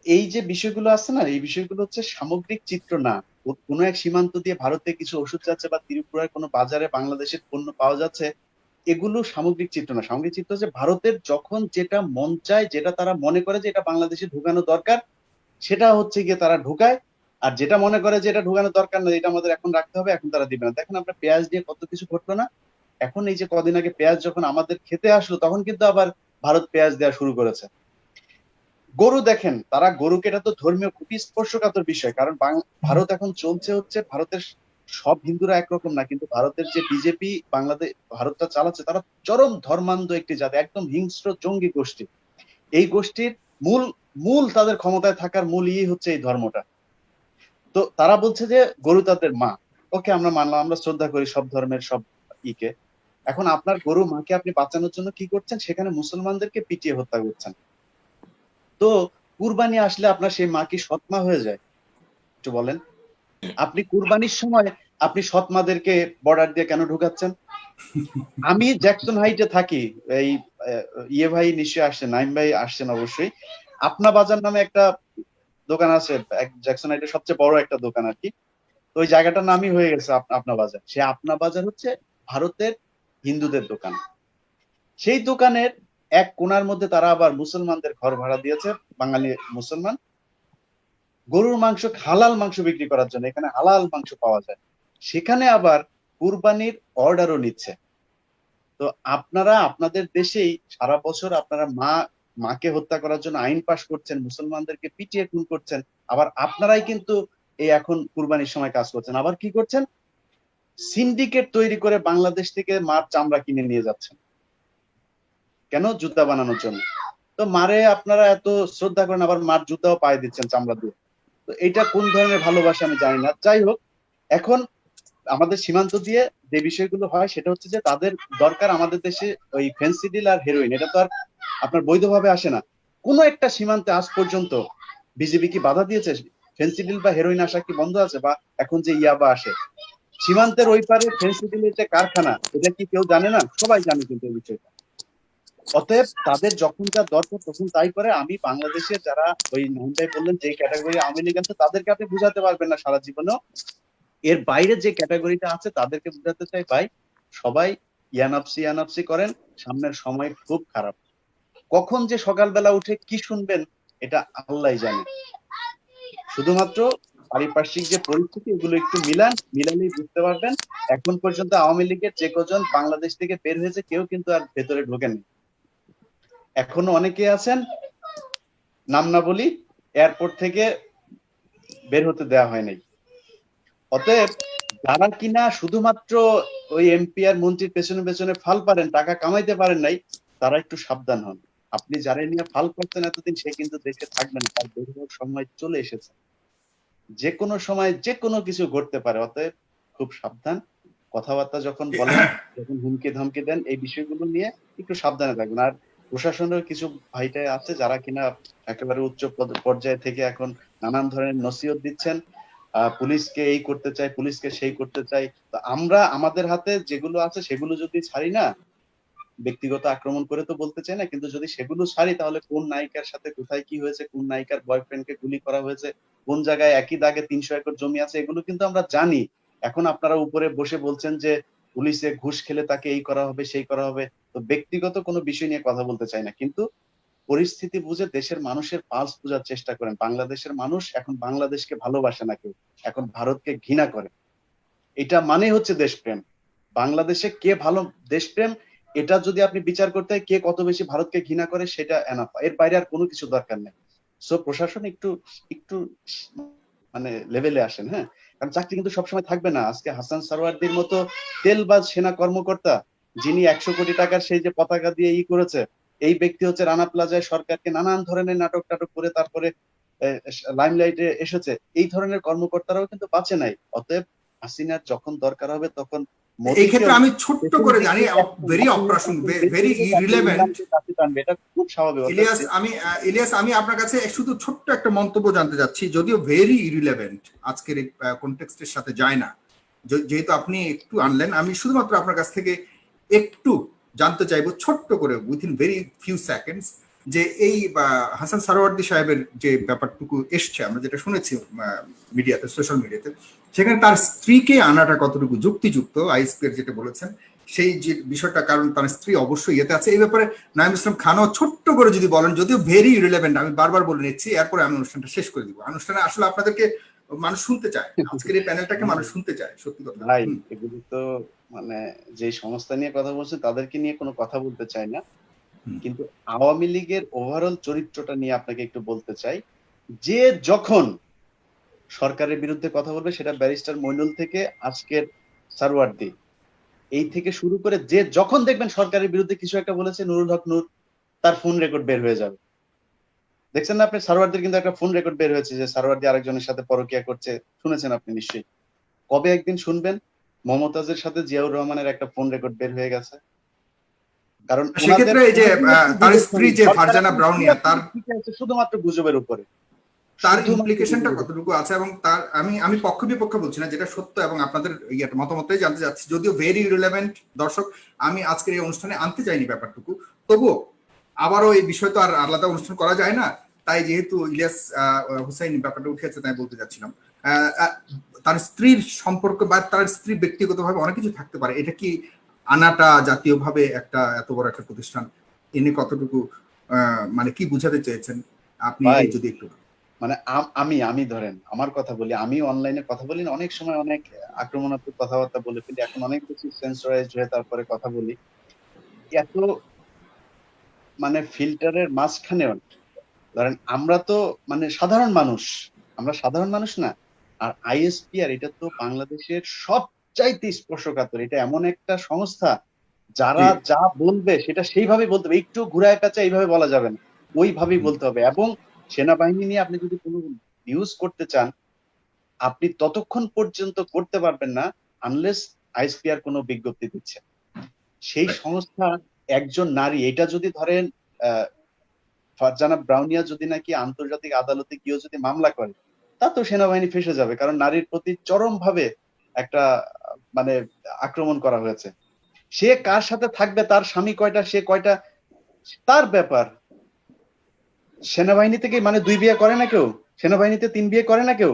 এই যে বিষয়গুলো আছে না, এই বিষয়গুলো হচ্ছে সামগ্রিক চিত্র না। কোনো এক সীমান্ত দিয়ে ভারতে কিছু ওষুধ যাচ্ছে বা ত্রিপুরার কোনো বাজারে বাংলাদেশের পণ্য পাওয়া যাচ্ছে, এগুলো সামগ্রিক চিত্র না। সামগ্রিক চিত্র হচ্ছে ভারতের যখন যেটা মন চায়, যেটা তারা মনে করে যে এটা বাংলাদেশে ঢুকানো দরকার, সেটা হচ্ছে গিয়ে তারা ঢুকায়। আর যেটা মনে করে যে এটা ঢুকানো দরকার না, এটা আমাদের এখন রাখতে হবে, এখন তারা দিবে না। দেখেন আপনার পেঁয়াজ দিয়ে কত কিছু ঘটলো না। এখন এই যে কদিন আগে পেঁয়াজ যখন আমাদের খেতে আসলো, তখন কিন্তু আবার ভারত পেঁয়াজ দেওয়া শুরু করেছে। গরু দেখেন, তারা গরুকে, এটা তো ধর্মীয় খুবই স্পর্শকাতর বিষয়, কারণ ভারত এখন চলছে হচ্ছে, ভারতের সব হিন্দুরা একরকম না, কিন্তু ভারতের যে বিজেপি বাংলাদেশ ভারতটা চালাচ্ছে, তারা চরম ধর্মান্ধ একটি জাতি, একদম হিংস্র জঙ্গি গোষ্ঠী। এই গোষ্ঠীর মূল মূল তাদের ক্ষমতায় থাকার মূল হচ্ছে এই ধর্মটা। তো তারা বলছে যে গরু তাদের মা। ওকে, আমরা মানলাম, আমরা শ্রদ্ধা করি সব ধর্মের সব ইকে। এখন আপনার গরু মাকে আপনি বাঁচানোর জন্য কি করছেন? সেখানে মুসলমানদেরকে পিটিয়ে হত্যা করছেন। তো কুরবানি আসলে আপনার সেই মা কি সৎ মা হয়ে যায়? একটু বলেন। আপনি কুরবানির সময় আপনি সৎ মাদেরকে বর্ডার দিয়ে কেন ঢুকাচ্ছেন? আমি জ্যাকসন হাইটে থাকি। এই ইয়ে ভাই নিশ্চয়ই আসছেন, নাইম ভাই আসছেন অবশ্যই। আপনা বাজার নামে একটা দোকান আছে, জ্যাকসন হাইটের সবচেয়ে বড় একটা দোকান আর কি। তো ওই জায়গাটার নামই হয়ে গেছে আপনা বাজার। সে আপনা বাজার হচ্ছে ভারতের হিন্দুদের দোকান। সেই দোকানের এক কোণার মধ্যে তারা আবার মুসলমানদের ঘর ভাড়া দিয়েছে, বাঙালি মুসলমান, গরুর মাংস, হালাল মাংস বিক্রি করার জন্য। এখানে হালাল মাংস পাওয়া যায়, সেখানে আবার কুরবানির অর্ডারও নিচ্ছে। তো আপনারা আপনাদের দেশেই সারা বছর আপনারা মাকে হত্যা করার জন্য আইন পাশ করছেন, মুসলমানদেরকে পিটিয়ে খুন করছেন, আবার আপনারাই কিন্তু এই এখন কুরবানির সময় কাজ করছেন। আবার কি করছেন? সিন্ডিকেট তৈরি করে বাংলাদেশ থেকে মার চামড়া কিনে নিয়ে যাচ্ছেন। কেন? জুতা বানানোর জন্য। তো মারে আপনারা এত শ্রদ্ধা করেন, আবার মার জুতাও পায়ে দিচ্ছেন চামড়া দিয়ে। তো এটা কোন ধরনের ভালোবাসা আমি জানি না। যাই হোক, এখন আমাদের সীমান্ত দিয়ে যে বিষয়গুলো হয়, সেটা হচ্ছে যে তাদের দরকার আমাদের দেশে ওই ফেন্সিডিল আর হেরোইন, এটা তো আর আপনার বৈধভাবে আসে না। কোন একটা সীমান্তে আজ পর্যন্ত বিজেপি কি বাধা দিয়েছে? ফেন্সিডিল বা হেরোইন আসা কি বন্ধ আছে? বা এখন যে ইয়াবা আসে, সীমান্তের ওই পারে ফেন্সিডিলের যে কারখানা, এটা কি কেউ জানে না? সবাই জানে কিন্তু এই বিষয়টা। অতএব তাদের যখন যা দরকার তখন তাই করে। আমি বাংলাদেশের যারা ওই নামটাই বললেন যে ক্যাটাগরি আওয়ামী লীগ আছে, তাদেরকে আপনি বুঝাতে পারবেন না সারা জীবনেও। এর বাইরে যে ক্যাটাগরিটা আছে তাদেরকে বুঝাতে চাই, ভাই সবাই ইয়ানাপসি ইয়ানাপসি করেন, সামনের সময় খুব খারাপ। কখন যে সকালবেলা উঠে কি শুনবেন, এটা আল্লাহই জানে। শুধুমাত্র পারিপার্শ্বিক যে পরিস্থিতি, এগুলো একটু মিলালেই বুঝতে পারবেন। এখন পর্যন্ত আওয়ামী লীগের যে কজন বাংলাদেশ থেকে বের হয়েছে, কেউ কিন্তু আর ভেতরে ঢোকেনি। এখনো অনেকে আছেন, নাম না বলি, এয়ারপোর্ট থেকে বের হতে দেওয়া হয় নাই। অতএব যারা কিনা শুধুমাত্র ওই এমপি আর মন্ত্রীর পেছনে পেছনে ফাল পারেন, টাকা কামাইতে পারেন নাই, তারা একটু সাবধান হন। আপনি যারা নিয়ে ফাল করতেন এতদিন, সে কিন্তু দেশে থাকবেন, তার বের হওয়ার সময় চলে এসেছে। যে কোনো সময় যে কোনো কিছু ঘটতে পারে। অতএব খুব সাবধান। কথাবার্তা যখন বলেন, যখন হুমকি ধমকি দেন, এই বিষয়গুলো নিয়ে একটু সাবধানে থাকবেন। আর প্রশাসনের কিছু ভাইটাই আছে যারা কিনা একেবারে উচ্চ পর্যায়ে থেকে এখন নানান ধরনের নসিহত দিচ্ছেন, পুলিশকে এই করতে চাই, পুলিশকে সেই করতে চাই। তো আমরা আমাদের হাতে যেগুলো আছে সেগুলো যদি ছাড়ি না, ব্যক্তিগত আক্রমণ করে তো বলতে চাই না, কিন্তু যদি সেগুলো ছাড়ি, তাহলে কোন নায়িকার সাথে কোথায় কি হয়েছে, কোন নায়িকার বয়ফ্রেন্ডকে গুলি করা হয়েছে, কোন জায়গায় একই দাগে 300 একর জমি আছে, এগুলো কিন্তু আমরা জানি। এখন আপনারা উপরে বসে বলছেন যে পুলিশে ঘুষ খেলে তাকে এই করা হবে সেই করা হবে। তো ব্যক্তিগত কোনো বিষয় নিয়ে কথা বলতে চাই না, কিন্তু পরিস্থিতি বুঝে দেশের মানুষের পালস বোঝার চেষ্টা করেন। বাংলাদেশের মানুষ এখন বাংলাদেশকে ভালোবাসে না, কেউ এখন ভারতকে ঘৃণা করে। এটা মানে হচ্ছে দেশপ্রেম। বাংলাদেশে কে ভালো দেশপ্রেম, এটা যদি আপনি বিচার করতে হয় কে কত বেশি ভারতকে ঘৃণা করে, সেটা এনাফ। এর বাইরে আর কোনো কিছু দরকার নেই। সো প্রশাসন একটু একটু মানে লেভেলে আসেন, হ্যাঁ। কারণ চাকরি কিন্তু সবসময় থাকবে না। আজকে হাসান সারোয়ারদির মতো তেলবাজ সেনা কর্মকর্তা, যিনি 100 কোটি টাকার সেই যে পতাকা দিয়ে করেছে, এই ব্যক্তি হচ্ছে রানা প্লাজায় সরকারকে নানান ধরনের নাটক টাটক করে তারপরে লাইমলাইটে এসেছে। এই ধরনের কর্মকর্তারাও কিন্তু বাঁচে নাই। অতএব হাসিনার যখন দরকার হবে, তখন এই মোদীকেও ক্ষেত্রে আমি ছোট্ট পেছন করে দিক জানি, দিয়ে একদম ভেরি হাসিনার অপ্রাসঙ্গ, একদম বেঁচে ভেরি গিয়ে তারপরে ইরিলেভেন্ট। ইমরানকে কাছে টানবে, এটা খুব স্বাভাবিক। অতএব ইলিয়াস, আমি আপনার কাছে শুধু ছোট্ট একটা মন্তব্য জানতে চাচ্ছি, যদিও ভেরি ইরিলেভেন্ট, আজকের এই কনটেক্সটের সাথে যায় না, যেহেতু আপনি একটু আনলেন। আমি শুধুমাত্র আপনার কাছ থেকে একটু জানতে চাইবো ছোট্ট করে, উইথিন ভেরি ফিউ সেকেন্ডস, যে এই হাসান সারোয়ার্দী সাহেবের যে ব্যাপারটুকু এসছে, আমরা যেটা শুনেছি মিডিয়াতে, সোশ্যাল মিডিয়াতে, সেখানে তার স্ত্রীকে আনাটা কতটুকু যুক্তিযুক্ত, আইএসপি যেটা বলেছেন সেই যে বিষয়টা, কারণ তার স্ত্রী অবশ্যই ইয়েতে আছে। এই ব্যাপারে নাঈম ইসলাম খানও ছোট্ট করে যদি বলেন, যদিও ভেরি রিলেভেন্ট, আমি বারবার বলে নিচ্ছি, এরপরে আমি অনুষ্ঠানটা শেষ করে দিব। অনুষ্ঠানে আসলে আপনাদেরকে মানুষ শুনতে চায়, আজকের এই প্যানেলটাকে মানুষ শুনতে চায়, সত্যি কথা ভাই। এগুলো তো মানে যে সংস্থা নিয়ে কথা বলছে তাদেরকে নিয়ে কোনো কথা বলতে চাই না, কিন্তু আওয়ামী লীগের ওভারঅল চরিত্রটা নিয়ে আপনাকে একটু বলতে চাই। যে যখন সরকারের বিরুদ্ধে কথা বলবে, সেটা ব্যারিস্টার মইনুল থেকে আজকের সারওয়ার্দী, এই থেকে শুরু করে যে যখন দেখবেন সরকারের বিরুদ্ধে কিছু একটা বলেছে, নুরুল হক নূর তার ফোন রেকর্ড বের হয়ে যাবে। দেখছেন না আপনি, সারওয়ার্দীর কিন্তু একটা ফোন রেকর্ড বের হয়েছে যে সারওয়ার্দী আরেকজনের সাথে পরকিয়া করছে, শুনেছেন আপনি নিশ্চয়ই। কবে একদিন শুনবেন মমতাজের সাথে জিয়াউর রহমানের একটা ফোন রেকর্ড বের হয়ে গেছে? কারণ সেক্ষেত্রে এই যে তার স্ত্রী যে ফারজানা ব্রাউনিয়া, তার শুধুমাত্র গুজবের উপরে তার ইমপ্লিকেশনটা কতটুকু আছে, এবং তার আমি পক্ষ বিপক্ষ বলছি না, যেটা সত্য, এবং আপনাদের মতামতটাই জানতে চাচ্ছি, যদিও ভেরি রিলেভেন্ট দর্শক, আমি আজকের এই অনুষ্ঠানে আনতে চাইনি ব্যাপারটুকু, তবুও আবারও এই বিষয় তো আর আলাদা অনুষ্ঠান করা যায় না, তাই যেহেতু ইলিয়াস হুসাইন ব্যাপারটা উঠেছে তাই বলতে যাচ্ছিলাম। তার স্ত্রীর সম্পর্ক বা তার স্ত্রী ব্যক্তিগতভাবে অনেক কিছু থাকতে পারে, এটা কি আনাটা জাতীয়ভাবে একটা এত বড় একটা প্রতিষ্ঠান এনে কতটুকু মানে কি বুঝাতে চেয়েছেন আপনি, যদি একটু মানে আমি ধরেন আমার কথা বলি, আমি অনলাইনে কথা বলি না, অনেক সময় অনেক আক্রমণাত্মক কথাবার্তা বলে ফেলি, এখন অনেক কিছু সেন্সরাইজড হয়ে তারপরে কথা বলি। এত মানে ফিল্টারের মাঝখানেও ধরেন আমরা তো মানে সাধারণ মানুষ, আমরা সাধারণ মানুষ না। আর আইএসপিআর এটা তো বাংলাদেশের সবচাইতে স্পর্শকাতর, এটা এমন একটা সংস্থা যারা যা বলবে সেটা সেইভাবে বলতে হবে, একটু ঘুরায় পেঁচা এইভাবে বলা যাবে না, ওইভাবেই বলতে হবে। এবং সেনাবাহিনী নিয়ে আপনি যদি কোনো নিউজ করতে চান, আপনি ততক্ষণ পর্যন্ত করতে পারবেন না আনলেস আইএসপিআর কোনো বিজ্ঞপ্তি দিচ্ছে। সেই সংস্থা একজন নারী, এটা যদি ধরেন ফারজানা ব্রাউনিয়া যদি নাকি আন্তর্জাতিক আদালতে গিয়েও যদি মামলা করে, তা তো সেনাবাহিনী ফেসে যাবে, কারণ নারীর প্রতি চরম ভাবে একটা মানে আক্রমণ করা হয়েছে। সে কার সাথে থাকবে, তার স্বামী কয়টা, সে কয়টা, তার ব্যাপার। সেনাবাহিনী থেকে মানে 2 বিয়ে করে না কেউ, সেনাবাহিনীতে 3 বিয়ে করে না কেউ,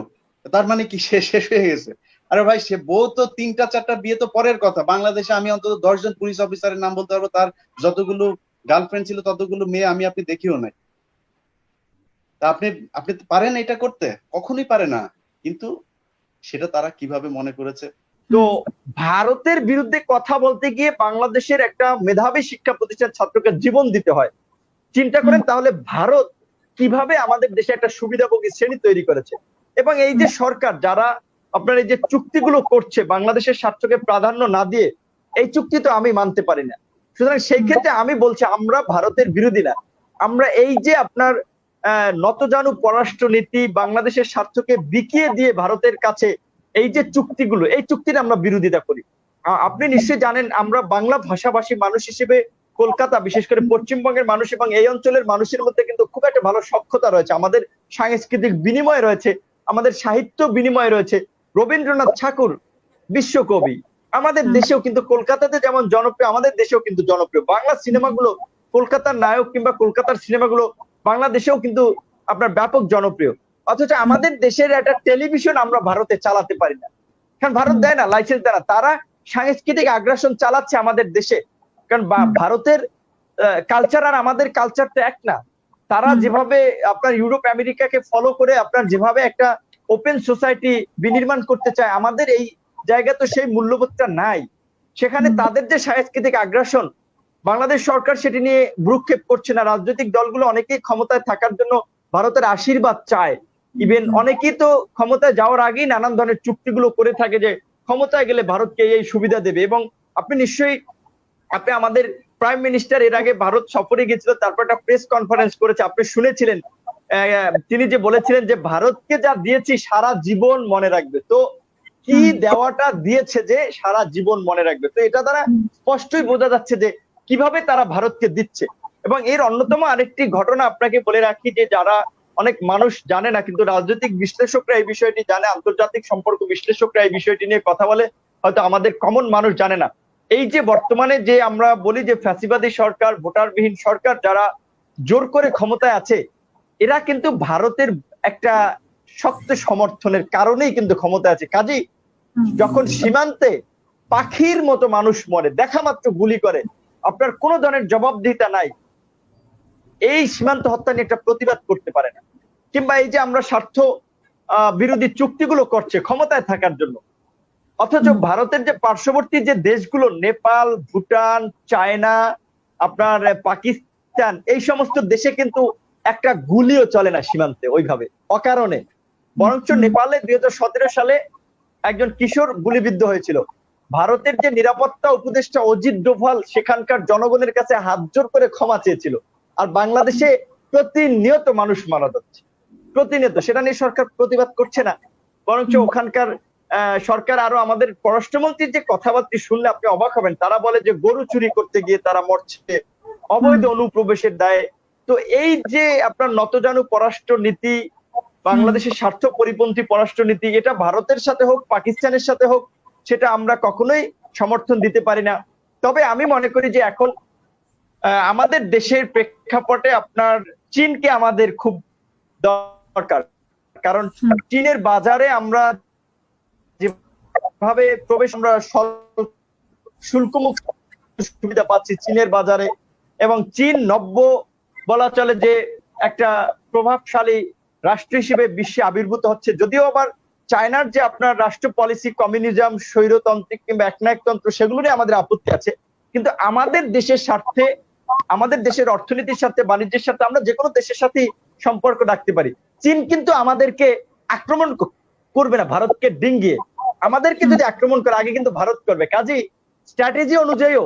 তার মানে কি সে শেষ হয়ে গেছে? আরে ভাই, সে বউ তো 3টা 4টা বিয়ে তো পরের কথা। বাংলাদেশে আমি অন্তত 10 জন পুলিশ অফিসারের নাম বলতে পারবো, তার যতগুলো গার্লফ্রেন্ড ছিল ততগুলো মেয়ে আমি আপনি দেখিও নাই। তা আপনি আপনি পারেন এটা করতে? কখনোই পারে না। কিন্তু সেটা তারা কিভাবে মনে করেছে। তো ভারতের বিরুদ্ধে কথা বলতে গিয়ে বাংলাদেশের একটা মেধাবী শিক্ষা প্রতিষ্ঠান ছাত্রকে জীবন দিতে হয়। চিন্তা করেন তাহলে ভারত কিভাবে আমাদের দেশে একটা সুবিধাভোগী শ্রেণী তৈরি করেছে। এবং এই যে সরকার যারা আপনার এই যে চুক্তিগুলো করছে বাংলাদেশের স্বার্থকে প্রাধান্য না দিয়ে, এই চুক্তি তো আমি মানতে পারি না। সুতরাং সেই ক্ষেত্রে আমি বলছি আমরা ভারতের বিরোধী না, আমরা এই যে আপনার নতজানু পররাষ্ট্রনীতি বাংলাদেশের স্বার্থকে বিকিয়ে দিয়ে ভারতের কাছে এই যে চুক্তিগুলো, এই চুক্তির আমরা বিরোধিতা করি। আপনি নিশ্চয়ই জানেন আমরা বাংলা ভাষাভাষী মানুষ হিসেবে কলকাতা, বিশেষ করে পশ্চিমবঙ্গের মানুষ এবং এই অঞ্চলের মানুষের মধ্যে কিন্তু খুব একটা ভালো সখ্যতা রয়েছে, আমাদের সাংস্কৃতিক বিনিময় রয়েছে, আমাদের সাহিত্য বিনিময় রয়েছে। রবীন্দ্রনাথ ঠাকুর বিশ্বকবি, আমাদের দেশেও কিন্তু কলকাতাতে যেমন জনপ্রিয়, আমাদের দেশেও কিন্তু জনপ্রিয়। বাংলা সিনেমাগুলো, কলকাতার নায়ক কিংবা কলকাতার সিনেমাগুলো বাংলাদেশেও কিন্তু আপনার ব্যাপক জনপ্রিয়। অথচ আমাদের দেশের একটা টেলিভিশন আমরা ভারতে চালাতে পারি না, কারণ ভারত দেয় না, লাইসেন্স দেয় না। তারা সাংস্কৃতিক আগ্রাসন চালাচ্ছে আমাদের দেশে, কারণ ভারতের কালচার আর আমাদের কালচারটা এক না। তারা যেভাবে আপনার ইউরোপ আমেরিকাকে ফলো করে আপনার যেভাবে একটা ওপেন সোসাইটি বিনির্মাণ করতে চায়, আমাদের এই জায়গা তো সেই মূল্যবোধটা নাই। সেখানে তাদের যে সাংস্কৃতিক আগ্রাসন, বাংলাদেশ সরকার সেটি নিয়ে ভ্রুক্ষেপ করছে না। রাজনৈতিক দলগুলো অনেকেই ক্ষমতায় থাকার জন্য ভারতের আশীর্বাদ চায়, ইভেন অনেকেই তো ক্ষমতায় যাওয়ার আগেই নানান ধরনের চুক্তিগুলো করে থাকে যে ক্ষমতায় গেলে ভারতকে এই সুবিধা দেবে। এবং আপনি নিশ্চয়ই আমাদের প্রাইম মিনিস্টার এর আগে ভারত সফরে গেছিল, তারপর একটা প্রেস কনফারেন্স করেছে, আপনি শুনেছিলেন তিনি যে বলেছিলেন যে ভারতকে যা দিয়েছি সারা জীবন মনে রাখবে। তো কি দেওয়াটা দিয়েছে যে সারা জীবন মনে রাখবে? তো এটা দ্বারা স্পষ্টই বোঝা যাচ্ছে যে কিভাবে তারা ভারতকে দিচ্ছে। এবং এর অন্যতম আরেকটি ঘটনা আপনাকে বলে রাখি, যে যারা অনেক মানুষ জানে না, কিন্তু রাজনৈতিক বিশ্লেষকরা এই বিষয়টি জানে, আন্তর্জাতিক সম্পর্ক বিশ্লেষকরা এই বিষয়টি নিয়ে কথা বলে, হয়তো আমাদের কমন মানুষ জানে না। এই যে বর্তমানে যে আমরা বলি যে ফ্যাসিবাদী সরকার, ভোটারবিহীন সরকার, যারা জোর করে ক্ষমতায় আছে, এরা কিন্তু ভারতের একটা শক্ত সমর্থনের কারণেই কিন্তু ক্ষমতায় আছে। কাজেই যখন সীমান্তে পাখির মতো মানুষ মরে, দেখা মাত্র গুলি করে, আপনার কোনো ধরনের জবাবদিহিতা নাই, এই সীমান্ত হত্যা নিয়ে একটা প্রতিবাদ করতে পারে না। কিংবা এই যে আমরা স্বার্থ বিরোধী চুক্তিগুলো করছে ক্ষমতায় থাকার জন্য, অথচ ভারতের যে পার্শ্ববর্তী যে দেশগুলো নেপাল, ভুটান, চায়না, আপনার পাকিস্তান, এই সমস্ত দেশে কিন্তু একটা গুলিও চলে না সীমান্তে ওইভাবে অকারণে। বরঞ্চ নেপালে 2017 সালে একজন কিশোর গুলিবিদ্ধ হয়েছিল। ভারতের যে নিরাপত্তা উপদেষ্টা অজিত ডোভাল সেখানকার জনগণের কাছে হাত জোর করে ক্ষমা চেয়েছিল। আর বাংলাদেশে প্রতিনিয়ত মানুষ মারা যাচ্ছে, প্রতিনিয়ত। সেটা নিয়ে সরকার প্রতিবাদ করছে না, বরঞ্চ ওখানকার সরকার আরো, আমাদের পররাষ্ট্রমন্ত্রীর যে কথাবার্তা শুনলে আপনি অবাক হবেন, তারা বলে যে গরু চুরি করতে গিয়ে তারা মরছে, অবৈধ অনুপ্রবেশের দায়ে। তো এই যে আপনার নতজানু পররাষ্ট্র নীতি, বাংলাদেশের স্বার্থ পরিপন্থী পররাষ্ট্র নীতি, এটা ভারতের সাথে হোক পাকিস্তানের সাথে হোক, সেটা আমরা কখনোই সমর্থন দিতে পারি না। তবে আমি মনে করি যে এখন আমাদের দেশের প্রেক্ষাপটে আপনার চীনকে আমাদের খুব দরকার, কারণ চীনের বাজারে আমরা যেভাবে প্রবেশ, আমরা শুল্কমুক্ত সুবিধা পাচ্ছি চীনের বাজারে, এবং চীন নব্য বলা চলে যে একটা প্রভাবশালী রাষ্ট্র হিসেবে বিশ্বে আবির্ভূত হচ্ছে। যদিও আবার চায়নার যে আপনার রাষ্ট্র পলিসি, কমিউনিজম, স্বৈরতান্ত্রিক কিংবা একনায়কতন্ত্র, সেগুলো নিয়ে আমাদের আপত্তি আছে, কিন্তু আমাদের দেশের স্বার্থে, আমাদের দেশের অর্থনীতির সাথে, বাণিজ্যের সাথে আমরা যে কোনো দেশের সাথে সম্পর্ক রাখতে পারি। চীন কিন্তু আমাদেরকে আক্রমণ করবে না ভারতকে ডিঙ্গিয়ে, আমাদেরকে যদি আক্রমণ করে আগে কিন্তু ভারত করবে। কাজেই স্ট্র্যাটেজি অনুযায়ীও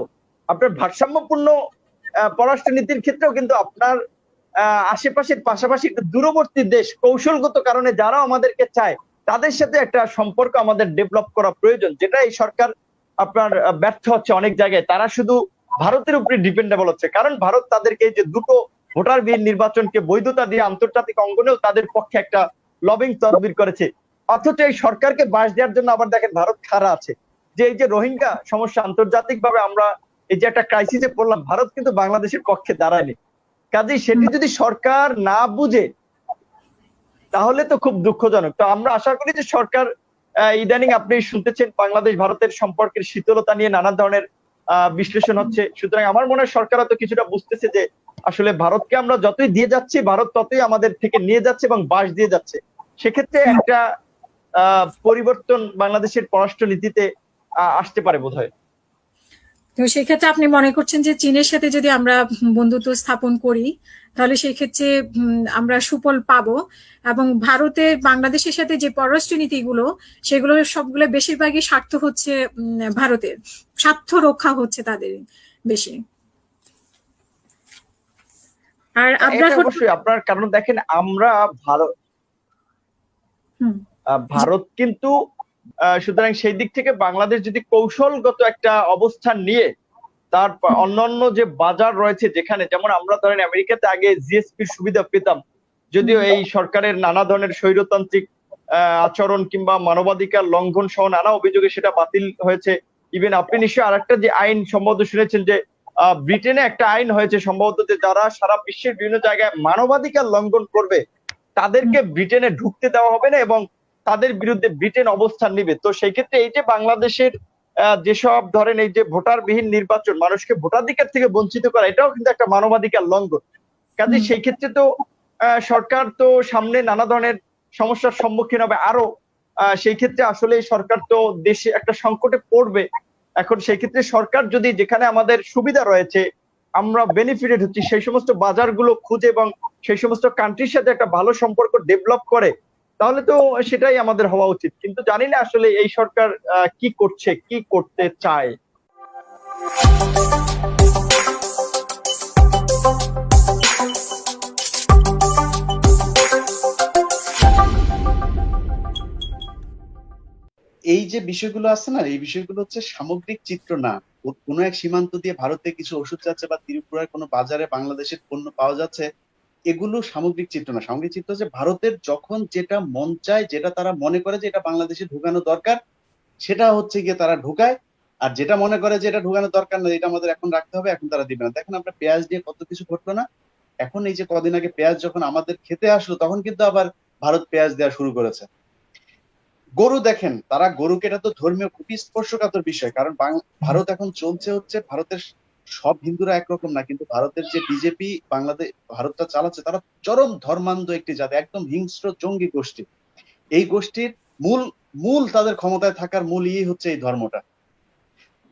আপনার ভারসাম্যপূর্ণ পররাষ্ট্র নীতির ক্ষেত্রেও কিন্তু আপনার আশেপাশের পাশাপাশি দূরবর্তী দেশ, কৌশলগত কারণে যারা আমাদেরকে চায়, তাদের সাথে একটা সম্পর্ক আমাদের ডেভেলপ করা প্রয়োজন, যেটা এই সরকার আপনার ব্যর্থ হচ্ছে অনেক জায়গায়। তারা শুধু ভারতের উপরে ডিপেন্ডেবল হচ্ছে, কারণ ভারত তাদেরকে যে দুটো ভোটারবিহীন নির্বাচনকে বৈধতা দিয়ে আন্তর্জাতিক অঙ্গনেও তাদের পক্ষে একটা লবিং তদবির করেছে। অথচ এই সরকারকে বাস দেওয়ার জন্য আবার দেখেন ভারত খাড়া আছে, যে এই যে রোহিঙ্গা সমস্যা আন্তর্জাতিক ভাবে আমরা এই যে একটা ক্রাইসিসে পড়লাম, ভারত কিন্তু বাংলাদেশের পক্ষে দাঁড়ায়নি। কাজেই সেটি যদি সরকার না বুঝে তাহলে তো খুব দুঃখজনক। তো আমরা আশা করি যে সরকার ইদানিং আপনি শুনতেছেন বাংলাদেশ ভারতের সম্পর্কের শীতলতা নিয়ে নানা ধরনের বিশ্লেষণ হচ্ছে। সুতরাং আমার মনে হয় সরকার তো কিছুটা বুঝতেছে যে আসলে ভারতকে আমরা যতই দিয়ে যাচ্ছি, ভারত ততই আমাদের থেকে নিয়ে যাচ্ছে এবং বাস দিয়ে যাচ্ছে। সেক্ষেত্রে একটা পরিবর্তন বাংলাদেশের পররাষ্ট্র নীতিতে আসতে পারে বোধহয়। তো সেক্ষেত্রে আপনি মনে করছেন যে চীনের সাথে যদি আমরা বন্ধুত্ব স্থাপন করি, তাহলে সেই ক্ষেত্রে আমরা সুফল পাবো, এবং ভারতের বাংলাদেশের সাথে যে পররাষ্ট্র নীতিগুলো, সেগুলো সবগুলো বেশিরভাগই স্বার্থ হচ্ছে ভারতের, স্বার্থ রক্ষা হচ্ছে তাদের বেশি। আর অবশ্যই আপনার, কারণ দেখেন আমরা ভারত কিন্তু সুতরাং সেই দিক থেকে বাংলাদেশ যদি কৌশলগত একটা অবস্থান নিয়ে তার অন্যান্য যে বাজার রয়েছে, যেখানে যেমন আমরা ধরেন আমেরিকাতে আগে জিএসপির সুবিধা পেতাম, যদিও এই সরকারের নানা ধরনের স্বৈরতান্ত্রিক আচরণ কিংবা মানবাধিকার লঙ্ঘন সহ নানা অভিযোগে সেটা বাতিল হয়েছে। ইভেন আপনি নিশ্চয়ই আরেকটা যে আইন সম্ভবত শুনেছেন যে ব্রিটেনে একটা আইন হয়েছে সম্ভবত, যে যারা সারা বিশ্বের বিভিন্ন জায়গায় মানবাধিকার লঙ্ঘন করবে তাদেরকে ব্রিটেনে ঢুকতে দেওয়া হবে না এবং তাদের বিরুদ্ধে ব্রিটেন অবস্থান নিবে। তো সেই ক্ষেত্রে এই যে বাংলাদেশের যেসব ধরেন এই যে ভোটারবিহীন নির্বাচন, মানুষকে ভোটাধিকার থেকে বঞ্চিত করা, এটাও কিন্তু একটা মানবাধিকার লঙ্ঘন। কাজে সেই ক্ষেত্রে তো সরকার তো সামনে নানা ধরনের সমস্যার সম্মুখীন হবে আরো। সেই ক্ষেত্রে আসলে সরকার তো দেশে একটা সংকটে পড়বে। এখন সেই ক্ষেত্রে সরকার যদি যেখানে আমাদের সুবিধা রয়েছে, আমরা বেনিফিটেড হচ্ছি, সেই সমস্ত বাজারগুলো খুঁজে এবং সেই সমস্ত কান্ট্রির সাথে একটা ভালো সম্পর্ক ডেভেলপ করে, তাহলে তো সেটাই আমাদের হওয়া উচিত। কিন্তু জানি না আসলে এই সরকার কি করছে, কি করতে চায়। এই যে বিষয়গুলো আছে না, এই বিষয়গুলো হচ্ছে সামগ্রিক চিত্র না। কোনো এক সীমান্ত দিয়ে ভারতে কিছু ওষুধ যাচ্ছে বা ত্রিপুরার কোনো বাজারে বাংলাদেশের পণ্য পাওয়া যাচ্ছে, এগুলো সামগ্রিক চিত্র না। সামগ্রিক চিত্র হচ্ছে ভারতের যখন যেটা মন চায়, যেটা তারা মনে করে যে এটা বাংলাদেশে ঢুকানো দরকার, সেটা হচ্ছে গিয়ে তারা ঢুকায়। আর যেটা মনে করে যে এটা ঢুকানো দরকার না, এটা আমাদের এখন রাখতে হবে, এখন তারা দিবে না। দেখেন আমরা পেঁয়াজ দিয়ে কত কিছু ঘটলো না, এখন এই যে কদিন আগে পেঁয়াজ যখন আমাদের খেতে আসলো তখন কিন্তু আবার ভারত পেঁয়াজ দেওয়া শুরু করেছে। গরু দেখেন, তারা গরুকে, এটা তো ধর্মীয় খুবই স্পর্শকাতর বিষয়, কারণ ভারত এখন চলছে হচ্ছে, ভারতের সব হিন্দুরা একরকম না, কিন্তু ভারতের যে বিজেপি বাংলাদেশ ভারতটা চালাচ্ছে তারা চরম ধর্মান্ধ একটি জাতি, একদম হিংস্র জঙ্গি গোষ্ঠী। এই গোষ্ঠীর মূল মূল তাদের ক্ষমতায় থাকার মূল হচ্ছে এই ধর্মটা।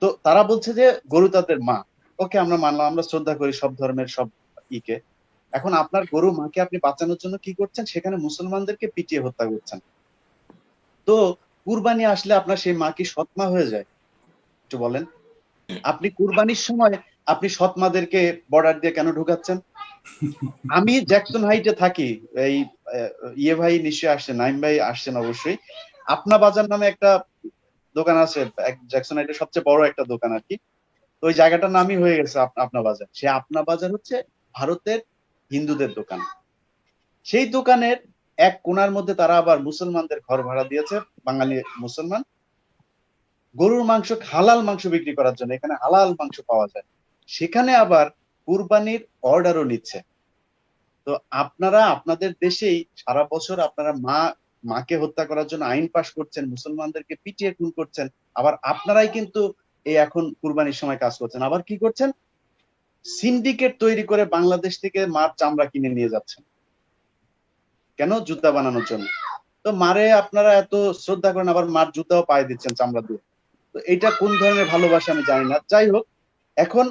তো তারা বলছে যে গরু তাদের মা। ওকে, আমরা মানলাম, আমরা শ্রদ্ধা করি সব ধর্মের সব ইকে। এখন আপনার গরু মাকে আপনি বাঁচানোর জন্য কি করছেন, সেখানে মুসলমানদেরকে পিটিয়ে হত্যা করছেন। তো কুরবানি আসলে আপনার সেই মা কি সৎ মা হয়ে যায়? একটু বলেন। আপনি কুরবানির সময় আপনি সৎ মাদেরকে বর্ডার দিয়ে কেন ঢুকাচ্ছেন? আমি জ্যাকসন হাইটে থাকি, এই ইয়ে ভাই নিশ্চয়ই আসছেন, নাইম ভাই আসছেন অবশ্যই। আপনা বাজার নামে একটা দোকান আছে জ্যাকসন হাইটের সবচেয়ে বড় একটা দোকান আর কি। তো ওই জায়গাটার নামই হয়ে গেছে আপনা বাজার। সে আপনা বাজার হচ্ছে ভারতের হিন্দুদের দোকান। সেই দোকানের এক কোণার মধ্যে তারা আবার মুসলমানদের ঘর ভাড়া দিয়েছে, বাঙালি মুসলমান, গরুর মাংস, হালাল মাংস বিক্রি করার জন্য। এখানে হালাল মাংস পাওয়া যায়, সেখানে আবার কুরবানির অর্ডারও নিচ্ছে। তো আপনারা আপনাদের দেশেই সারা বছর আপনারা মাকে হত্যা করার জন্য আইন পাশ করছেন, মুসলমানদেরকে পিটিয়ে খুন করছেন, আবার আপনারাই কিন্তু এই এখন কুরবানির সময় কাজ করছেন। আবার কি করছেন, সিন্ডিকেট তৈরি করে বাংলাদেশ থেকে মার চামড়া কিনে নিয়ে যাচ্ছেন। কেন? জুতা বানানোর জন্য। তো মারে আপনারা এত শ্রদ্ধা করেন, আবার মার জুতাও পায়ে দিচ্ছেন চামড়া দিয়ে। তো এটা কোন ধরনের ভালোবাসা আমি জানি না। যাই হোক, এখন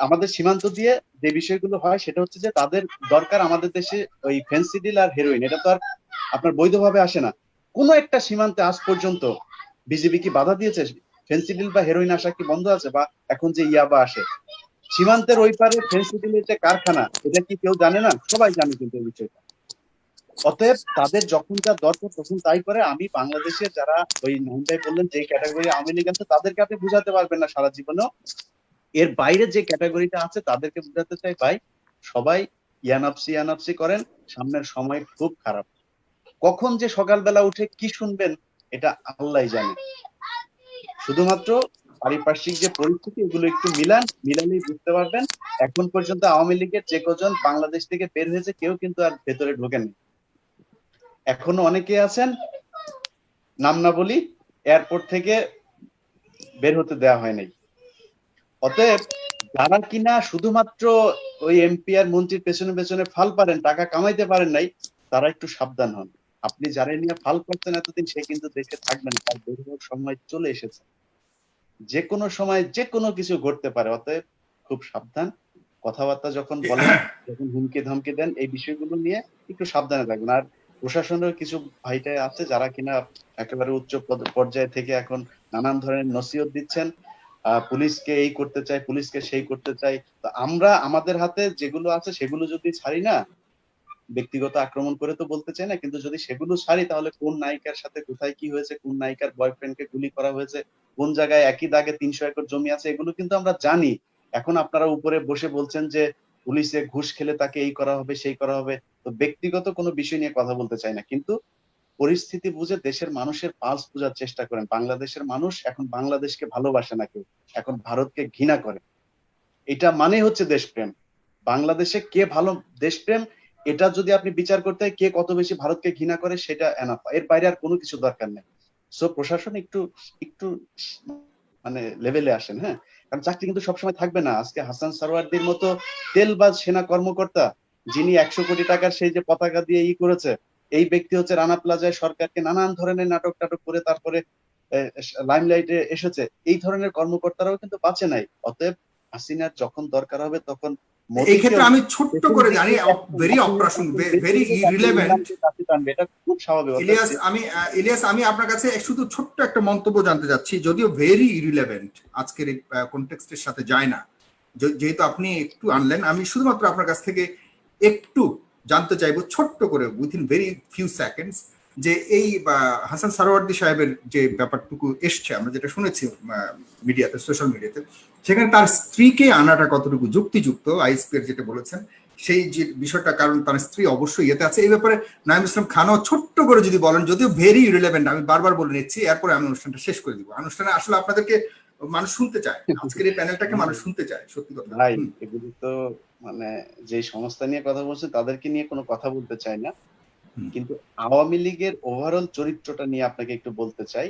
আমাদের সীমান্ত দিয়ে যে বিষয়গুলো হয় সেটা হচ্ছে যে তাদের দরকার আমাদের দেশে ওই ফেন্সিডিল আর হেরোইন, এটা তো আর আপনার বৈধভাবে আসে না। কোনো একটা সীমান্তে আজ পর্যন্ত বিজেপি কি বাধা দিয়েছে ফেন্সিডিল বা হেরোইন আসা কি বন্ধ আছে? বা এখন যে ইয়াবা আসে সীমান্তের ওই পারে, ফেন্সিডিলের যে কারখানা, এটা কি কেউ জানে না? সবাই জানে কিন্তু এই বিষয়টা। অতএব তাদের যখন যা দরকার তখন তাই করে। আমি বাংলাদেশের যারা ওই নামটাই বললেন যে ক্যাটাগরি আওয়ামী লীগ আছে, তাদেরকে আপনি বুঝাতে পারবেন না সারা জীবনেও। এর বাইরে যে ক্যাটাগরিটা আছে তাদেরকে বুঝাতে চাই, ভাই সবাই ইয়ানাপসি করেন, সামনের সময় খুব খারাপ। কখন যে সকালবেলা উঠে কি শুনবেন এটা আল্লাহই জানে। শুধুমাত্র পারিপার্শ্বিক যে পরিস্থিতি, এগুলো একটু মিলালেই বুঝতে পারবেন। এখন পর্যন্ত আওয়ামী লীগের যে কজন বাংলাদেশ থেকে বের হয়েছে কেউ কিন্তু আর ভেতরে ঢোকেনি। এখনো অনেকে আছেন, নাম না বলি, এয়ারপোর্ট থেকে বের হতে দেওয়া হয় নাই। অতএব যারা কিনা শুধুমাত্র ওই এমপি আর মন্ত্রীর পেছনে পেছনে ফাল পারেন, টাকা কামাইতে পারেন নাই, তারা একটু সাবধান হন। আপনি যারা নিয়ে ফাল করছেন এতদিন, সে কিন্তু দেশে থাকবেন, তার বের হওয়ার সময় চলে এসেছে। যে কোনো সময় যে কোনো কিছু ঘটতে পারে, অতএব খুব সাবধান। কথাবার্তা যখন বলেন, যখন হুমকি ধমকি দেন, এই বিষয়গুলো নিয়ে একটু সাবধানে থাকবেন। আর প্রশাসনের কিছু ভাইটাই আছে যারা কিনা একেবারে উচ্চ পর্যায়ে থেকে এখন নানান ধরনের নসিহত দিচ্ছেন, পুলিশকে এই করতে চাই, পুলিশকে সেই করতে চাই। তো আমরা আমাদের হাতে যেগুলো আছে সেগুলো যদি ছাড়ি না, ব্যক্তিগত আক্রমণ করে তো বলতে চাই না, কিন্তু যদি সেগুলো ছাড়ি তাহলে কোন নায়িকার সাথে কোথায় কি হয়েছে, কোন নায়িকার বয়ফ্রেন্ডকে গুলি করা হয়েছে, কোন জায়গায় একই দাগে 300 একর জমি আছে, এগুলো কিন্তু আমরা জানি। এখন আপনারা উপরে বসে বলছেন যে পুলিশে ঘুষ খেলে তাকে এই করা হবে সেই করা হবে। তো ব্যক্তিগত কোনো বিষয় নিয়ে কথা বলতে চাই না, কিন্তু পরিস্থিতি বুঝে দেশের মানুষের পালস বোঝার চেষ্টা করেন। বাংলাদেশের মানুষ এখন বাংলাদেশকে ভালোবাসে না, কেউ এখন ভারতকে ঘৃণা করে। এটা মানে হচ্ছে দেশপ্রেম। বাংলাদেশে কে ভালো দেশপ্রেম, এটা যদি আপনি বিচার করতে হয় কে কত বেশি ভারতকে ঘৃণা করে, সেটা এনাফ। এর বাইরে আর কোনো কিছু দরকার নেই। সো প্রশাসন একটু একটু মানে লেভেলে আসেন, হ্যাঁ। কারণ চাকরি কিন্তু সবসময় থাকবে না। আজকে হাসান সারোয়ারদির মতো তেলবাজ সেনা কর্মকর্তা, যিনি 100 কোটি টাকার সেই যে পতাকা দিয়ে করেছে, এই ব্যক্তি হচ্ছে রানা প্লাজায় সরকারকে নানান ধরনের নাটক টাটক করে তারপরে লাইমলাইটে এসেছে। এই ধরনের কর্মকর্তারাও কিন্তু বাঁচে নাই। অতএব হাসিনার যখন দরকার হবে তখন এই ক্ষেত্রে আমি ছোট্ট করে জানি, ভেরি অপ্রাসং, ভেরি ইরিলেভেন্ট, এটা খুব স্বাভাবিক। ইলিয়াস আমি আপনার কাছে শুধু ছোট্ট একটা মন্তব্য জানতে চাচ্ছি, যদিও ভেরি ইরিলেভেন্ট, আজকের এই কনটেক্সটের সাথে যায় না, যেহেতু আপনি একটু আনলেন, আমি শুধুমাত্র আপনার কাছ থেকে একটু জানতে চাইবো ছোট্ট করে, উইথিন ভেরি ফিউ সেকেন্ডস, যে এই হাসান সারোয়ার্দী সাহেবের যে ব্যাপারটুকু এসছে, আমরা যেটা শুনেছি মিডিয়াতে, সোশ্যাল মিডিয়াতে, সেখানে তার স্ত্রীকে আনাটা কতটুকু যুক্তিযুক্ত, আইএসপি যেটা বলেছেন সেই যে বিষয়টা, কারণ তার স্ত্রী অবশ্যই এতে আছে। এই ব্যাপারে নাঈম ইসলাম খানও ছোট্ট করে যদি বলেন, যদিও ভেরি রিলেভেন্ট, আমি বারবার বলে নিচ্ছি, এরপরে আমি অনুষ্ঠানটা শেষ করে দিব। অনুষ্ঠানে আসলে আপনাদেরকে মানুষ শুনতে চায়, আজকের এই প্যানেলটাকে মানুষ শুনতে চায়, সত্যি কথা। ভাই এগুলো তো মানে যে সংস্থা নিয়ে কথা বলছে তাদেরকে নিয়ে কোনো কথা বলতে চাই না, কিন্তু আওয়ামী লীগের ওভারঅল চরিত্রটা নিয়ে আপনাকে একটু বলতে চাই।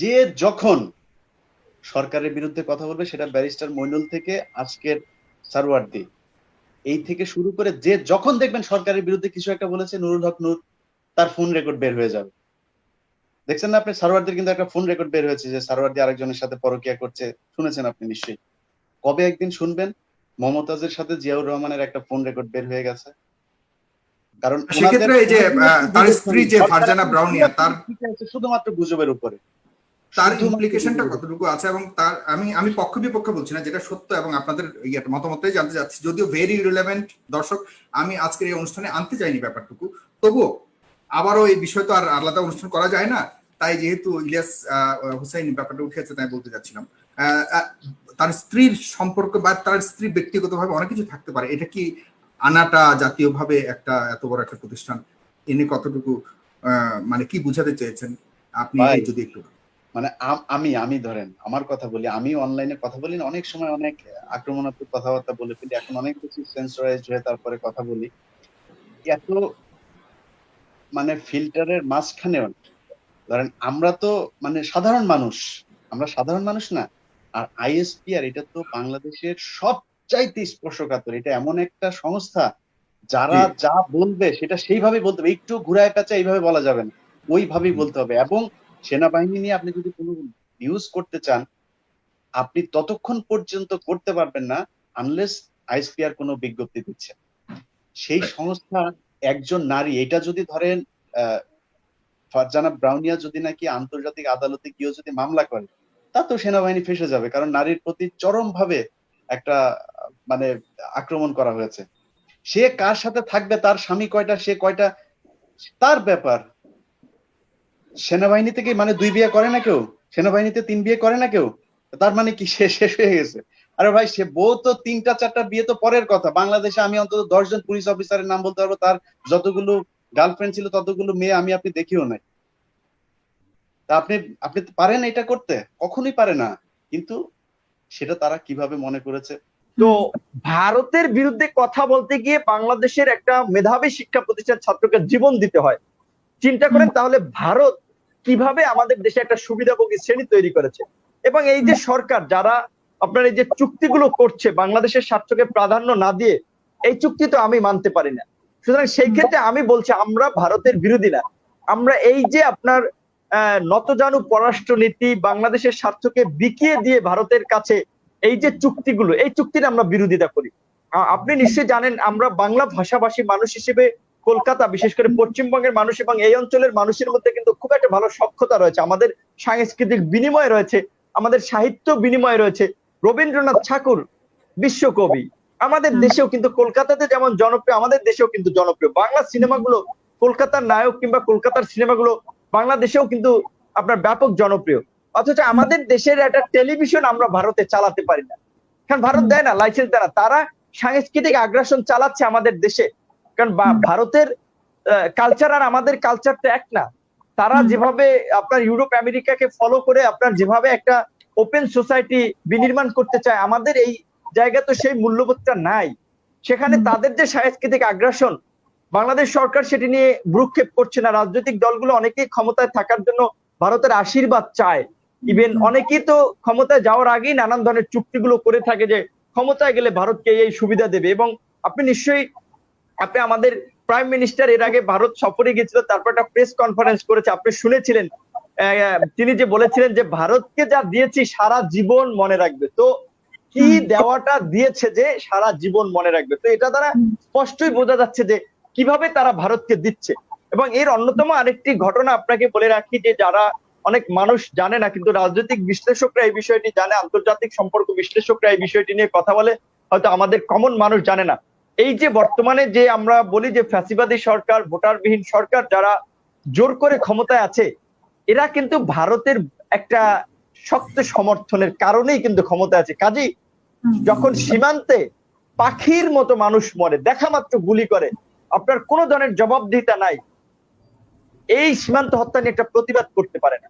যে যখন সরকারের বিরুদ্ধে কথা বলবে, সেটা ব্যারিস্টার মইনুল থেকে আজকের সারওয়ার্দী, এই থেকে শুরু করে যে যখন দেখবেন সরকারের বিরুদ্ধে কিছু একটা বলেছে, নুরুল হক নূর তার ফোন রেকর্ড বের হয়ে যাবে। দেখছেন না আপনি, সারওয়ার্দীর কিন্তু একটা ফোন রেকর্ড বের হয়েছে যে সারওয়ার্দী আরেকজনের সাথে পরকিয়া করছে, শুনেছেন আপনি নিশ্চয়ই। কবে একদিন শুনবেন মমতাজের সাথে জিয়াউর রহমানের একটা ফোন রেকর্ড বের হয়ে গেছে? কারণ সেক্ষেত্রে এই যে তার স্ত্রী যে ফারজানা ব্রাউনিয়া, তার শুধুমাত্র গুজবের উপরে, তার ইমপ্লিকেশনটা কতটুকু আছে, এবং তার আমি পক্ষ বিপক্ষ বলছি না, যেটা সত্য এবং আপনাদের মতামতটাই জানতে চাচ্ছি, যদিও ভেরি রিলেভেন্ট দর্শক, আমি আজকের এই অনুষ্ঠানে আনতে চাইনি ব্যাপারটুকু, তবুও আবারও এই বিষয় তো আর আলাদা অনুষ্ঠান করা যায় না, তাই যেহেতু ইলিয়াস হুসাইন ব্যাপারটা উঠেছে তাই বলতে যাচ্ছিলাম। তার স্ত্রীর সম্পর্ক বা তার স্ত্রী ব্যক্তিগতভাবে অনেক কিছু থাকতে পারে, এটা কি আনাটা জাতীয়ভাবে একটা এত বড় একটা প্রতিষ্ঠান এনে কতটুকু মানে কি বুঝাতে চেয়েছেন আপনি, যদি একটু মানে আমি ধরেন আমার কথা বলি, আমি অনলাইনে কথা বলি না, অনেক সময় অনেক আক্রমণাত্মক কথাবার্তা বলে ফেলি, এখন অনেক কিছু সেন্সরাইজড হয়ে তারপরে কথা বলি, এত মানে ফিল্টারের মাঝখানেও ধরেন আমরা তো মানে সাধারণ মানুষ, আমরা সাধারণ মানুষ না। আর আইএসপিআর এটা তো বাংলাদেশের সবচাইতে স্পর্শকাতর, এটা এমন একটা সংস্থা যারা যা বলবে সেটা সেইভাবে বলতে হবে, একটু ঘুরায় পেঁচা এইভাবে বলা যাবে না, ওইভাবেই বলতে হবে। এবং সেনাবাহিনী নিয়ে আপনি যদি কোনো নিউজ করতে চান, আপনি ততক্ষণ পর্যন্ত করতে পারবেন না আনলেস আইএসপিআর কোনো বিজ্ঞপ্তি দিচ্ছে। সেই সংস্থা একজন নারী, এটা যদি ধরেন ফারজানা ব্রাউনিয়া যদি নাকি আন্তর্জাতিক আদালতে গিয়েও যদি মামলা করে, তা তো সেনাবাহিনী ফেসে যাবে, কারণ নারীর প্রতি চরম ভাবে একটা মানে আক্রমণ করা হয়েছে। সে কার সাথে থাকবে, তার স্বামী কয়টা, সে কয়টা, তার ব্যাপার। সেনাবাহিনী থেকে মানে 2 বিয়ে করে না কেউ, সেনাবাহিনীতে 3 বিয়ে করে না কেউ, তার মানে কি সে শেষ হয়ে গেছে? আরে ভাই, সে বউ তো 3টা 4টা বিয়ে তো পরের কথা। বাংলাদেশে আমি অন্তত 10 জন পুলিশ অফিসারের নাম বলতে পারবো, তার যতগুলো গার্লফ্রেন্ড ছিল ততগুলো মেয়ে আমি আপনি দেখিও নাই। তা আপনি পারেন এটা করতে? কখনোই পারে না। কিন্তু সেটা তারা কিভাবে মনে করেছে। তো ভারতের বিরুদ্ধে কথা বলতে গিয়ে বাংলাদেশের একটা মেধাবী শিক্ষা প্রতিষ্ঠান ছাত্রকে জীবন দিতে হয়। চিন্তা করেন তাহলে ভারত কিভাবে আমাদের দেশে একটা সুবিধাভোগী শ্রেণী তৈরি করেছে। এবং এই যে সরকার যারা আপনার এই যে চুক্তিগুলো করছে বাংলাদেশের স্বার্থকে প্রাধান্য না দিয়ে, এই চুক্তি তো আমি মানতে পারি না। সুতরাং সেই ক্ষেত্রে আমি বলছি আমরা ভারতের বিরোধী না, আমরা এই যে আপনার নতজানু পররাষ্ট্রনীতি বাংলাদেশের স্বার্থকে বিকিয়ে দিয়ে ভারতের কাছে এই যে চুক্তিগুলো, এই চুক্তির আমরা বিরোধিতা করি। আপনি নিশ্চয়ই জানেন আমরা বাংলা ভাষাভাষী মানুষ হিসেবে কলকাতা, বিশেষ করে পশ্চিমবঙ্গের মানুষ এবং এই অঞ্চলের মানুষের মধ্যে কিন্তু খুব একটা ভালো সখ্যতা রয়েছে, আমাদের সাংস্কৃতিক বিনিময় রয়েছে, আমাদের সাহিত্য বিনিময় রয়েছে। রবীন্দ্রনাথ ঠাকুর বিশ্বকবি, আমাদের দেশেও কিন্তু কলকাতাতে যেমন জনপ্রিয়, আমাদের দেশেও কিন্তু জনপ্রিয়। বাংলা সিনেমাগুলো, কলকাতার নায়ক কিংবা কলকাতার সিনেমাগুলো বাংলাদেশেও কিন্তু আপনার ব্যাপক জনপ্রিয়। অথচ আমাদের দেশের একটা টেলিভিশন আমরা ভারতে চালাতে পারি না, কারণ ভারত দেয় না, লাইসেন্স দেয় না। তারা সাংস্কৃতিক আগ্রাসন চালাচ্ছে আমাদের দেশে, কারণ ভারতের কালচার আর আমাদের কালচারটা এক না। তারা যেভাবে আপনার ইউরোপ আমেরিকাকে ফলো করে আপনার যেভাবে একটা ওপেন সোসাইটি বিনির্মাণ করতে চায়, আমাদের এই জায়গা তো সেই মূল্যবোধটা নাই। সেখানে তাদের যে সাংস্কৃতিক আগ্রাসন, বাংলাদেশ সরকার সেটি নিয়ে ভ্রুক্ষেপ করছে না। রাজনৈতিক দলগুলো অনেকেই ক্ষমতায় থাকার জন্য ভারতের আশীর্বাদ চায়, ইভেন অনেকেই তো ক্ষমতায় যাওয়ার আগেই নানান ধরনের চুক্তিগুলো করে থাকে যে ক্ষমতায় গেলে ভারতকে এই সুবিধা দেবে। এবং আপনি নিশ্চয়ই আমাদের প্রাইম মিনিস্টার এর আগে ভারত সফরে গেছিল, তারপর একটা প্রেস কনফারেন্স করেছে, আপনি শুনেছিলেন তিনি যে বলেছিলেন যে ভারতকে যা দিয়েছি সারা জীবন মনে রাখবে। তো কি দেওয়াটা দিয়েছে যে সারা জীবন মনে রাখবে? তো এটা দ্বারা স্পষ্টই বোঝা যাচ্ছে যে কিভাবে তারা ভারতকে দিচ্ছে। এবং এর অন্যতম আরেকটি ঘটনা আপনাকে বলে রাখি, যে যারা অনেক মানুষ জানে না, কিন্তু রাজনৈতিক বিশ্লেষকরা এই বিষয়টি জানে, আন্তর্জাতিক সম্পর্ক বিশ্লেষকরা এই বিষয়টি নিয়ে কথা বলে, হয়তো আমাদের কমন মানুষ জানে না। এই যে বর্তমানে যে আমরা বলি যে ফ্যাসিবাদী সরকার, ভোটারবিহীন সরকার যারা জোর করে ক্ষমতায় আছে, এরা কিন্তু ভারতের একটা শক্ত সমর্থনের কারণেই কিন্তু ক্ষমতায় আছে। কাজেই যখন সীমান্তে পাখির মতো মানুষ মরে, দেখা মাত্র গুলি করে, আপনার কোনো ধরনের জবাবদিহিতা নাই, এই সীমান্ত হত্যা নিয়ে একটা প্রতিবাদ করতে পারে না।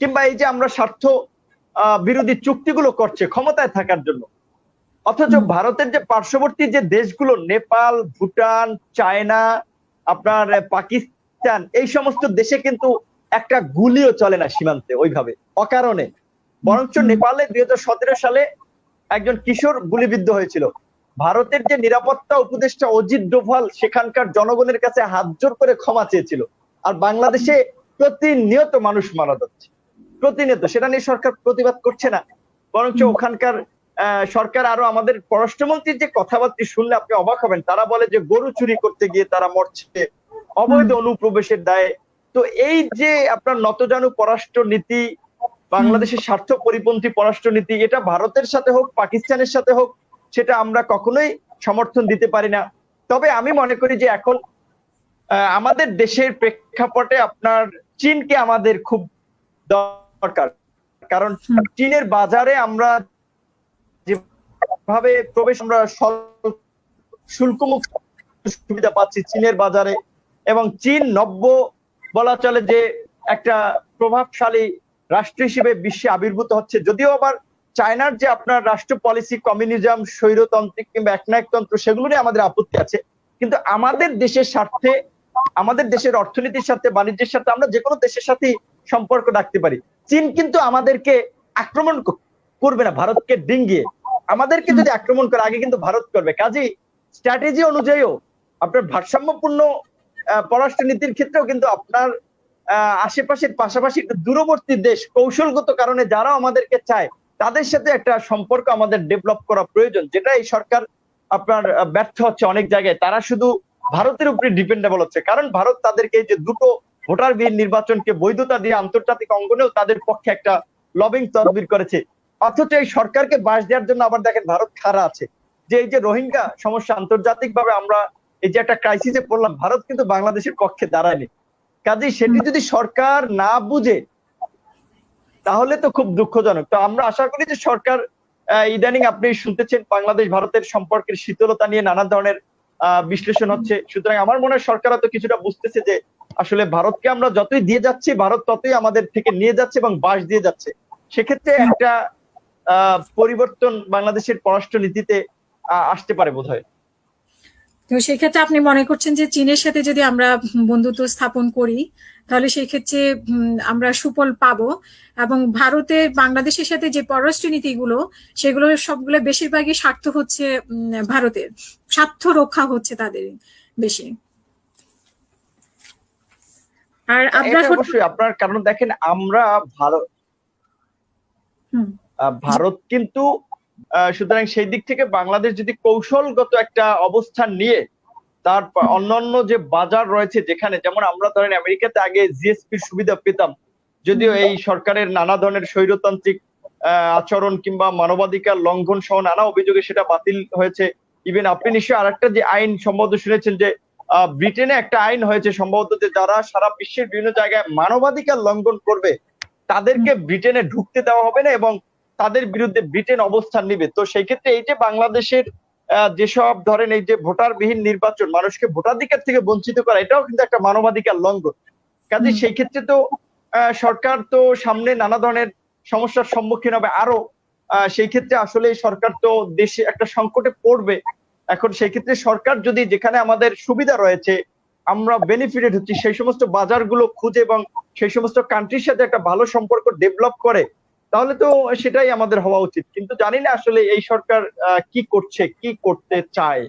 কিংবা এই যে আমরা স্বার্থ বিরোধী চুক্তিগুলো করছে ক্ষমতায় থাকার জন্য। অথচ ভারতের যে পার্শ্ববর্তী যে দেশগুলো নেপাল, ভুটান, চায়না, আপনার পাকিস্তান, এই সমস্ত দেশে কিন্তু একটা গুলিও চলে না সীমান্তে ওইভাবে অকারণে। বরঞ্চ নেপালে 2017 সালে একজন কিশোর গুলিবিদ্ধ হয়েছিল। ভারতের যে নিরাপত্তা উপদেষ্টা অজিত ডোভাল সেখানকার জনগণের কাছে হাত জোর করে ক্ষমা চেয়েছিল। আর বাংলাদেশে প্রতিনিয়ত মানুষ মারা যাচ্ছে, প্রতিনিয়ত। সেটা নিয়ে সরকার প্রতিবাদ করছে না, বরঞ্চ ওখানকার সরকার আরো আমাদের পররাষ্ট্রমন্ত্রীর যে কথাবার্তা শুনলে আপনি অবাক হবেন। তারা বলে যে গরু চুরি করতে গিয়ে তারা মরছে, অবৈধ অনুপ্রবেশের দায়ে। তো এই যে আপনার নতজানু পররাষ্ট্র নীতি, বাংলাদেশের স্বার্থ পরিপন্থী পররাষ্ট্র নীতি, এটা ভারতের সাথে হোক পাকিস্তানের সাথে হোক, সেটা আমরা কখনোই সমর্থন দিতে পারি না। তবে আমি মনে করি যে এখন আমাদের দেশের প্রেক্ষাপটে আপনার চীনকে আমাদের খুব দরকার। কারণ চীনের বাজারে আমরা যেভাবে প্রবেশ, আমরা শুল্কমুক্ত সুবিধা পাচ্ছি চীনের বাজারে, এবং চীন নব্য বলা চলে যে একটা প্রভাবশালী রাষ্ট্র হিসেবে বিশ্বে আবির্ভূত হচ্ছে। যদিও আবার চায়নার যে আপনার রাষ্ট্র পলিসি, কমিউনিজম, স্বৈরতান্ত্রিক কিংবা একনায়কতন্ত্র, সেগুলো নিয়ে আমাদের আপত্তি আছে। কিন্তু আমাদের দেশের স্বার্থে, আমাদের দেশের অর্থনীতির সাথে, বাণিজ্যের সাথে আমরা যে কোনো দেশের সাথে সম্পর্ক রাখতে পারি। চীন কিন্তু আমাদেরকে আক্রমণ করবে না ভারতকে ডিঙ্গিয়ে। আমাদেরকে যদি আক্রমণ করে আগে কিন্তু ভারত করবে। কাজেই স্ট্র্যাটেজি অনুযায়ীও আপনার ভারসাম্যপূর্ণ পররাষ্ট্র নীতির ক্ষেত্রেও কিন্তু আপনার আশেপাশের পাশাপাশি একটু দূরবর্তী দেশ, কৌশলগত কারণে যারা আমাদেরকে চায়, তাদের সাথে একটা সম্পর্ক আমাদের ডেভেলপ করা প্রয়োজন, যেটা এই সরকার আপনার ব্যর্থ হচ্ছে অনেক জায়গায়। তারা শুধু ভারতের উপরে ডিপেন্ডেবল হচ্ছে, কারণ ভারত তাদেরকে যে দুটো ভোটারবিহীন নির্বাচনকে বৈধতা দিয়ে আন্তর্জাতিক অঙ্গনেও তাদের পক্ষে একটা লবিং তদবির করেছে। অথচ এই সরকারকে বাস দেওয়ার জন্য আবার দেখেন ভারত খাড়া আছে। যে এই যে রোহিঙ্গা সমস্যা, আন্তর্জাতিক ভাবে আমরা এই যে একটা ক্রাইসিসে পড়লাম, ভারত কিন্তু বাংলাদেশের পক্ষে দাঁড়ায়নি। কাজেই সেটি যদি সরকার না বুঝে তাহলে তো খুব দুঃখজনক। তো আমরা আশা করি যে সরকার ইদানিং আপনি শুনতেছেন বাংলাদেশ ভারতের সম্পর্কের শীতলতা নিয়ে নানা ধরনের বিশ্লেষণ হচ্ছে। সুতরাং আমার মনে হয় সরকার তো কিছুটা বুঝতেছে যে আসলে ভারতকে আমরা যতই দিয়ে যাচ্ছি, ভারত ততই আমাদের থেকে নিয়ে যাচ্ছে এবং বাস দিয়ে যাচ্ছে। সেক্ষেত্রে একটা পরিবর্তন বাংলাদেশের পররাষ্ট্র নীতিতে আসতে পারে বোধহয়। তো সেক্ষেত্রে আপনি মনে করছেন যে চীনের সাথে যদি আমরা বন্ধুত্ব স্থাপন করি, তাহলে সেই ক্ষেত্রে আমরা সুফল পাবো, এবং ভারতের বাংলাদেশের সাথে যে পররাষ্ট্র নীতিগুলো, সেগুলো সবগুলো বেশিরভাগই স্বার্থ হচ্ছে ভারতের স্বার্থ রক্ষা হচ্ছে তাদের বেশি। আর অবশ্যই আপনার, কারণ দেখেন আমরা ভারত কিন্তু সুতরাং সেই দিক থেকে বাংলাদেশ যদি কৌশলগত একটা অবস্থান নিয়ে তার অন্যান্য যে বাজার রয়েছে, যেখানে যেমন আমরা ধরেন আমেরিকাতে আগে জিএসপির সুবিধা পেতাম, যদিও এই সরকারের নানা ধরনের স্বৈরতান্ত্রিক আচরণ কিংবা মানবাধিকার লঙ্ঘন সহ নানা অভিযোগে সেটা বাতিল হয়েছে। ইভেন আপনি নিশ্চয়ই আরেকটা যে আইন সম্ভবত শুনেছেন যে ব্রিটেনে একটা আইন হয়েছে সম্ভবত, যে যারা সারা বিশ্বের বিভিন্ন জায়গায় মানবাধিকার লঙ্ঘন করবে তাদেরকে ব্রিটেনে ঢুকতে দেওয়া হবে না এবং তাদের বিরুদ্ধে ব্রিটেন অবস্থান নিবে। তো সেই ক্ষেত্রে এই যে বাংলাদেশের যেসব ধরেন এই যে ভোটারবিহীন নির্বাচন, মানুষকে ভোটাধিকার থেকে বঞ্চিত করা, এটাও কিন্তু একটা মানবাধিকার লঙ্ঘন। কাজে সেই ক্ষেত্রে তো সরকার তো সামনে নানা ধরনের সমস্যার সম্মুখীন হবে আরো। সেই ক্ষেত্রে আসলে সরকার তো দেশে একটা সংকটে পড়বে। এখন সেই ক্ষেত্রে সরকার যদি যেখানে আমাদের সুবিধা রয়েছে, আমরা বেনিফিটেড হচ্ছি, সেই সমস্ত বাজারগুলো খুঁজে এবং সেই সমস্ত কান্ট্রির সাথে একটা ভালো সম্পর্ক ডেভেলপ করে, তাহলে তো সেটাই আমাদের হওয়া উচিত। কিন্তু জানি না আসলে এই সরকার কি করছে, কি করতে চায়।